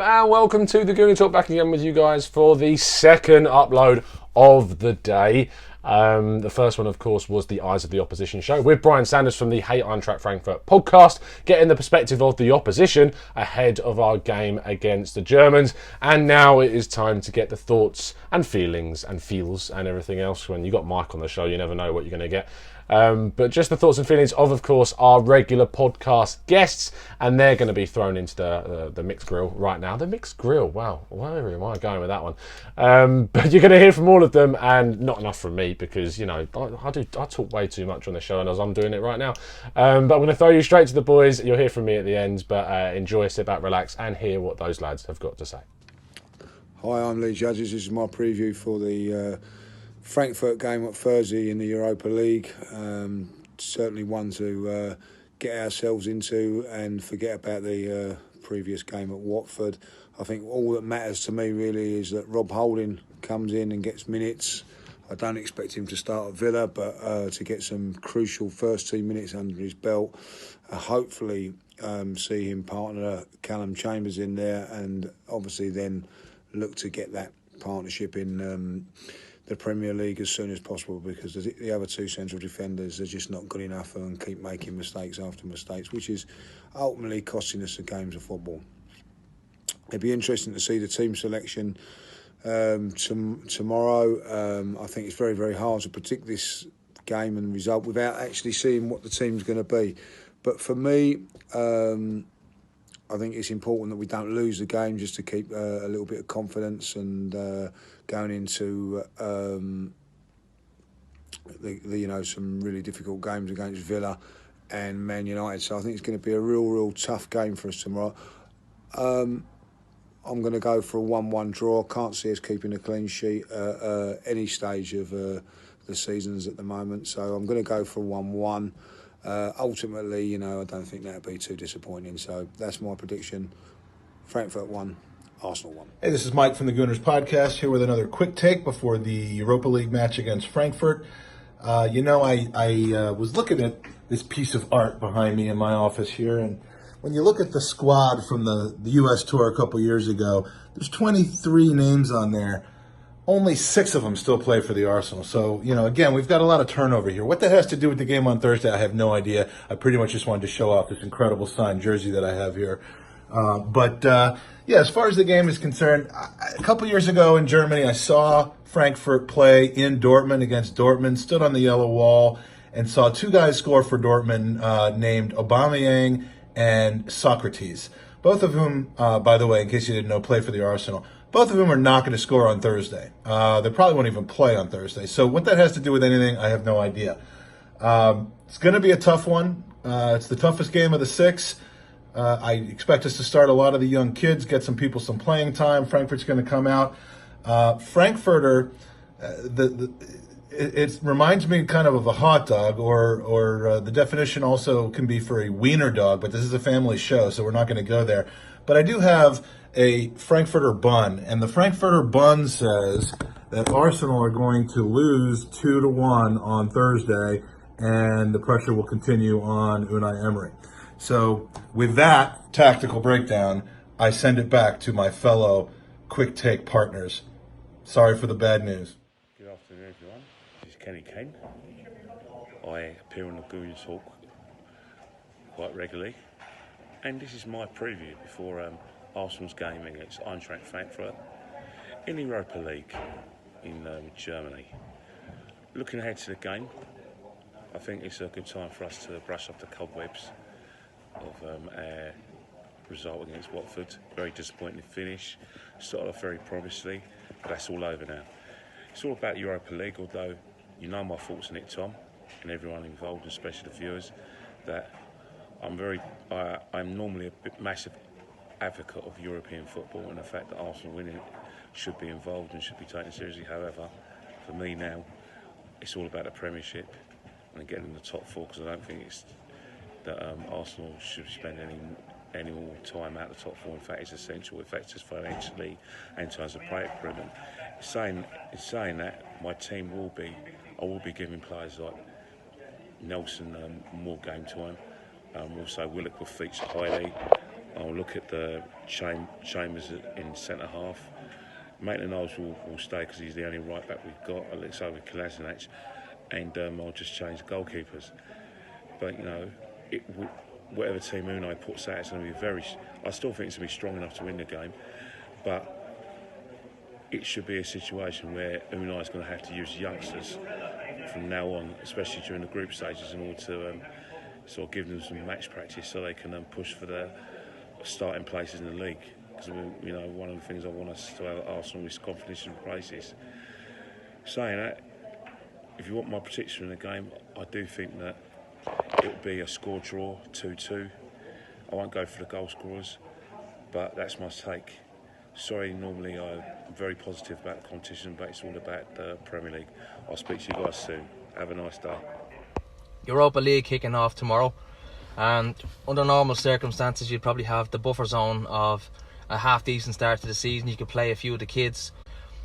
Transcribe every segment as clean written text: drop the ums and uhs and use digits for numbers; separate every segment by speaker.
Speaker 1: and welcome to the Gooner Talk, back again with you guys for the second upload of the day. The first one, of course, was the Eyes of the Opposition show with Brian Sanders from the Hey Eintracht Frankfurt podcast, getting the perspective of the opposition ahead of our game against the Germans. And now it is time to get the thoughts and feelings and feels and everything else. When you got Mike on the show, you never know what you're going to get. But just the thoughts and feelings of course, our regular podcast guests, and they're going to be thrown into the mixed grill right now. The mixed grill, wow, where am I going with that one? But you're going to hear from all of them, and not enough from me because, you know, I talk way too much on the show, and as I'm doing it right now. But I'm going to throw you straight to the boys. You'll hear from me at the end, but enjoy, sit back, relax, and hear what those lads have got to say.
Speaker 2: Hi, I'm Lee Judges. This is my preview for the Frankfurt game on Thursday in the Europa League. Certainly one to get ourselves into and forget about the previous game at Watford. I think all that matters to me really is that Rob Holding comes in and gets minutes. I don't expect him to start at Villa, but to get some crucial first team minutes under his belt. Hopefully see him partner Callum Chambers in there, and obviously then look to get that partnership in the Premier League as soon as possible, because the other two central defenders are just not good enough and keep making mistakes after mistakes, which is ultimately costing us the games of football. It'd be interesting to see the team selection tomorrow. I think it's very, very hard to predict this game and result without actually seeing what the team's going to be. But for me, I think it's important that we don't lose the game, just to keep a little bit of confidence and going into some really difficult games against Villa and Man United. So I think it's going to be a real tough game for us tomorrow. I'm going to go for a 1-1 draw. Can't see us keeping a clean sheet at any stage of the seasons at the moment. So I'm going to go for 1-1. Ultimately, I don't think that would be too disappointing. So that's my prediction. Frankfurt 1, Arsenal 1.
Speaker 3: Hey, this is Mike from the Gooners podcast, here with another quick take before the Europa League match against Frankfurt. I was looking at this piece of art behind me in my office here, and when you look at the squad from the U.S. tour a couple years ago, there's 23 names on there. Only 6 of them still play for the Arsenal. So, again, we've got a lot of turnover here. What that has to do with the game on Thursday, I have no idea. I pretty much just wanted to show off this incredible signed jersey that I have here. As far as the game is concerned, a couple years ago in Germany, I saw Frankfurt play in Dortmund against Dortmund, stood on the yellow wall, and saw 2 guys score for Dortmund named Aubameyang and Socrates. Both of whom, by the way, in case you didn't know, play for the Arsenal. Both of them are not going to score on Thursday. They probably won't even play on Thursday. So what that has to do with anything, I have no idea. It's going to be a tough one. It's the toughest game of the 6. I expect us to start a lot of the young kids, get some people some playing time. Frankfurt's going to come out. Frankfurter, it reminds me kind of a hot dog, or the definition also can be for a wiener dog, but this is a family show, so we're not going to go there. But I do have a Frankfurter bun, and the Frankfurter bun says that Arsenal are going to lose 2-1 on Thursday, and the pressure will continue on Unai Emery. So with that tactical breakdown, I send it back to my fellow quick take partners. Sorry for the bad news.
Speaker 4: Good afternoon, everyone. This is Kenny Kane. I appear on the Gooner Talk quite regularly, and this is my preview before Arsenal's game against Eintracht Frankfurt in the Europa League in Germany. Looking ahead to the game, I think it's a good time for us to brush off the cobwebs of our result against Watford. Very disappointing finish. Started off very promisingly, but that's all over now. It's all about Europa League, although you know my thoughts on it, Tom, and everyone involved, especially the viewers, that I'm normally a massive advocate of European football, and the fact that Arsenal winning it should be involved and should be taken seriously. However, for me now, it's all about the Premiership and getting in the top 4, because I don't think it's that Arsenal should spend any more time out of the top 4. In fact, it's essential. In fact, just financially and in terms of player recruitment. Saying that, my team I will be giving players like Nelson more game time. Also, Willock will feature highly. I'll look at the Chambers in centre half. Maitland-Niles will stay because he's the only right back we've got. Let's over Kolasinac, and I'll just change goalkeepers. But whatever team Unai puts out, it's going to be very. I still think it's going to be strong enough to win the game, but it should be a situation where Unai's going to have to use youngsters from now on, especially during the group stages, in order to sort of give them some match practice so they can push for the starting places in the league. Because one of the things I want us to have at Arsenal is confidence in places. Saying that, if you want my prediction in the game, I do think that it'll be a score draw, 2-2. I won't go for the goal scorers, but that's my take. Sorry, normally I'm very positive about the competition, but it's all about the Premier League. I'll speak to you guys soon. Have a nice day.
Speaker 5: Europa League kicking off tomorrow, and under normal circumstances you'd probably have the buffer zone of a half decent start to the season. You could play a few of the kids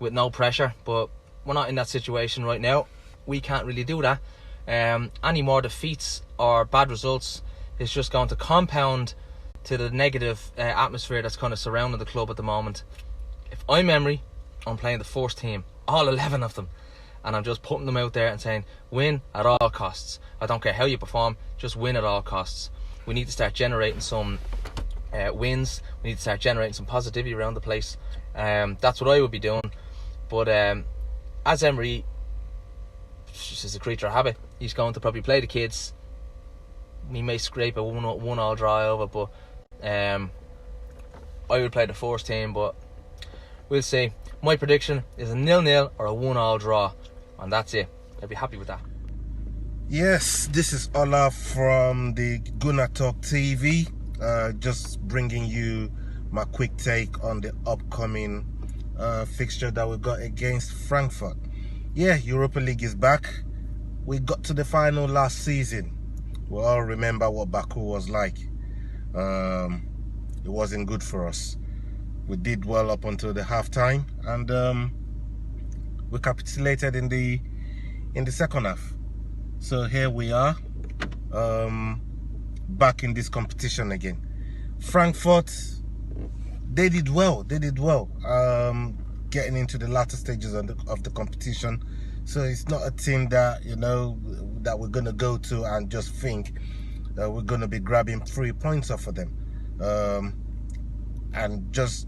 Speaker 5: with no pressure, but we're not in that situation right now. We can't really do that. Any more defeats or bad results is just going to compound to the negative atmosphere that's kind of surrounding the club at the moment. If I'm Emery, I'm playing the first team, all 11 of them, and I'm just putting them out there and saying win at all costs. I don't care how you perform, just win at all costs. We need to start generating some wins. We need to start generating some positivity around the place. That's what I would be doing. But as Emery, just a creature of habit, he's going to probably play the kids. He may scrape a one-all draw over, but I would play the first team, but we'll see. My prediction is a 0-0 or a 1-all draw, and that's it. I'd be happy with that.
Speaker 6: Yes, this is Olaf from the Gooner Talk TV. Just bringing you my quick take on the upcoming fixture that we got against Frankfurt. Yeah, Europa League is back. We got to the final last season. We all remember what Baku was like. It wasn't good for us. We did well up until the half-time, and we capitulated in the second half. So here we are, back in this competition again. Frankfurt, they did well. Getting into the latter stages of the competition. So it's not a team that that we're gonna go to and just think that we're gonna be grabbing 3 points off of them. And just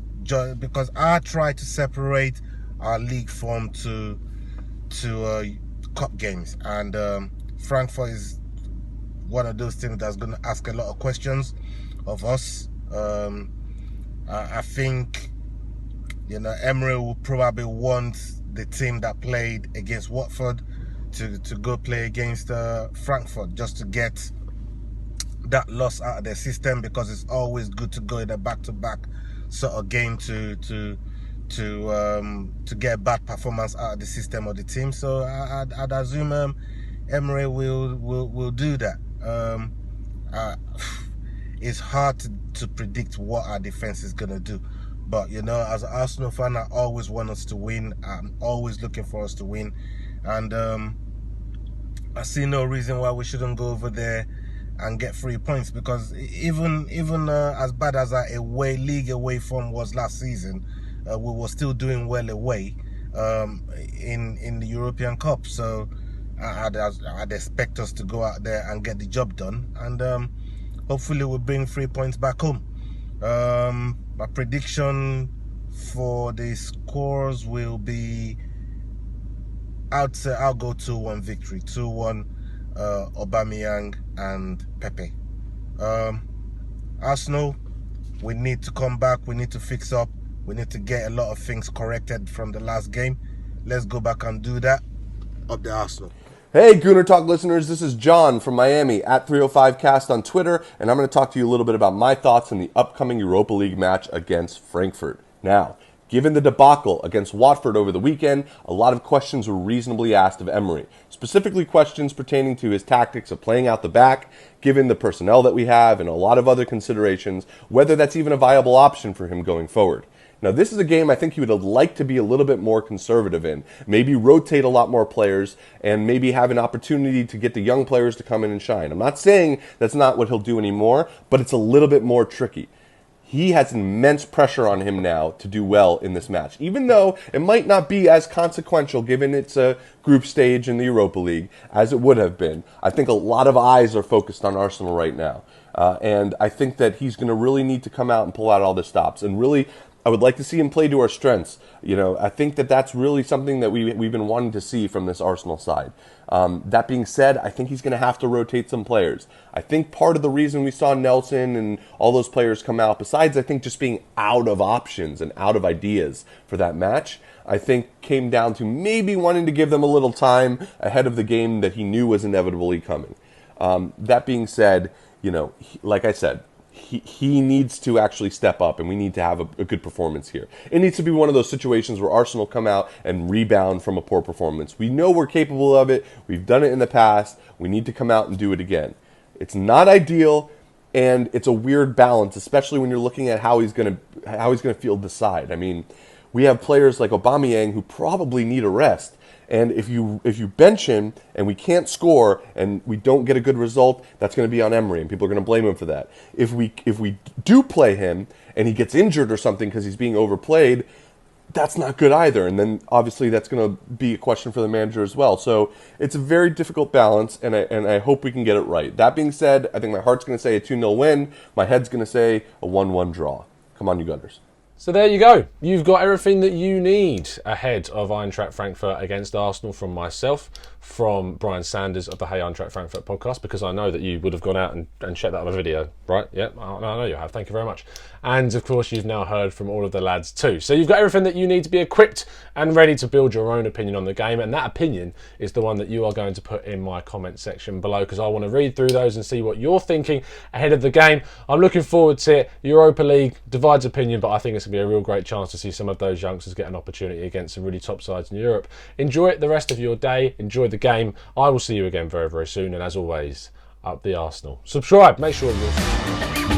Speaker 6: because I try to separate our league form to cup games, and Frankfurt is one of those teams that's going to ask a lot of questions of us. I think Emery will probably want the team that played against Watford to go play against Frankfurt, just to get that loss out of their system, because it's always good to go in a back-to-back sort of game to get bad performance out of the system of the team. So I'd assume Emery will do that. It's hard to predict what our defense is going to do, but as an Arsenal fan, I always want us to win. I'm always looking for us to win, and I see no reason why we shouldn't go over there and get 3 points, because even as bad as our league away form was last season, we were still doing well away in the European Cup. So I'd expect us to go out there and get the job done, and hopefully we'll bring 3 points back home. My prediction for the scores will be, I'll go 2-1 victory, 2-1 Aubameyang and Pepe. Arsenal, we need to come back, we need to fix up, we need to get a lot of things corrected from the last game. Let's go back and do that. Up the Arsenal.
Speaker 7: Hey, Gooner Talk listeners, this is John from Miami at 305cast on Twitter, and I'm going to talk to you a little bit about my thoughts on the upcoming Europa League match against Frankfurt. Now, given the debacle against Watford over the weekend, a lot of questions were reasonably asked of Emery, specifically questions pertaining to his tactics of playing out the back, given the personnel that we have, and a lot of other considerations, whether that's even a viable option for him going forward. Now, this is a game I think he would have liked to be a little bit more conservative in, maybe rotate a lot more players, and maybe have an opportunity to get the young players to come in and shine. I'm not saying that's not what he'll do anymore, but it's a little bit more tricky. he has immense pressure on him now to do well in this match. Even though it might not be as consequential given its group stage in the Europa League as it would have been, I think a lot of eyes are focused on Arsenal right now. And I think that he's going to really need to come out and pull out all the stops. And really, I would like to see him play to our strengths. I think that that's really something that we've been wanting to see from this Arsenal side. That being said, I think he's going to have to rotate some players. I think part of the reason we saw Nelson and all those players come out, besides I think just being out of options and out of ideas for that match, I think came down to maybe wanting to give them a little time ahead of the game that he knew was inevitably coming. That being said, like I said, he needs to actually step up, and we need to have a good performance here. It needs to be one of those situations where Arsenal come out and rebound from a poor performance. We know we're capable of it. We've done it in the past. We need to come out and do it again. It's not ideal, and it's a weird balance, especially when you're looking at how he's going to field the side. I mean, we have players like Aubameyang who probably need a rest. And if you bench him and we can't score and we don't get a good result, that's going to be on Emery, and people are going to blame him for that. If we do play him and he gets injured or something because he's being overplayed, that's not good either. And then obviously that's going to be a question for the manager as well. So it's a very difficult balance, and I hope we can get it right. That being said, I think my heart's going to say a 2-0 win. My head's going to say a 1-1 draw. Come on, you Gunners.
Speaker 1: So there you go. You've got everything that you need ahead of Eintracht Frankfurt against Arsenal from myself, from Brian Sanders of the Hey Eintracht Frankfurt podcast, because I know that you would have gone out and checked that other video, right? Yeah, I know you have. Thank you very much. And of course, you've now heard from all of the lads too. So you've got everything that you need to be equipped and ready to build your own opinion on the game. And that opinion is the one that you are going to put in my comment section below, because I want to read through those and see what you're thinking ahead of the game. I'm looking forward to it. Europa League divides opinion, but I think it's going to be a real great chance to see some of those youngsters get an opportunity against some really top sides in Europe. Enjoy it the rest of your day. Enjoy the game. I will see you again very, very soon. And as always, up the Arsenal. Subscribe. Make sure you're subscribed.